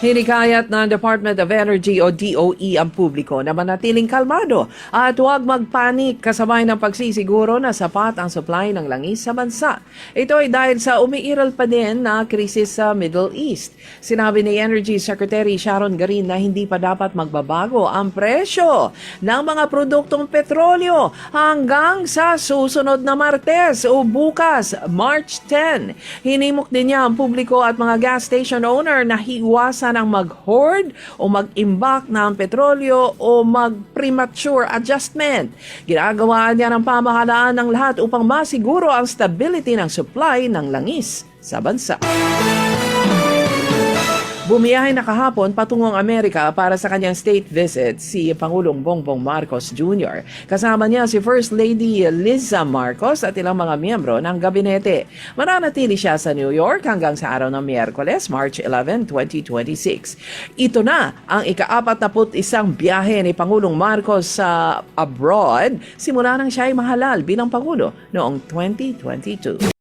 Hinikayat ng Department of Energy o DOE ang publiko na manatiling kalmado at huwag magpanik kasabay ng pagsisiguro na sapat ang supply ng langis sa bansa. Ito ay dahil sa umiiral pa din na krisis sa Middle East. Sinabi ni Energy Secretary Sharon Garin na hindi pa dapat magbabago ang presyo ng mga produktong petrolyo hanggang sa susunod na Martes o bukas, March 10. Hinimok din niya ang publiko at mga gas station owner na hiwasan ang mag-hoard o mag-imbak ng petrolyo o mag-premature adjustment. Ginagawa niya ng pamahalaan ng lahat upang masiguro ang stability ng supply ng langis sa bansa. Bumiyahe na kahapon patungong Amerika para sa kanyang state visit si Pangulong Bongbong Marcos Jr. Kasama niya si First Lady Liza Marcos at ilang mga miyembro ng gabinete. Mananatili siya sa New York hanggang sa araw ng Miyerkules, March 11, 2026. Ito na ang ika-41 biyahe ni Pangulong Marcos sa abroad simula nang siya ay mahalal bilang Pangulo noong 2022.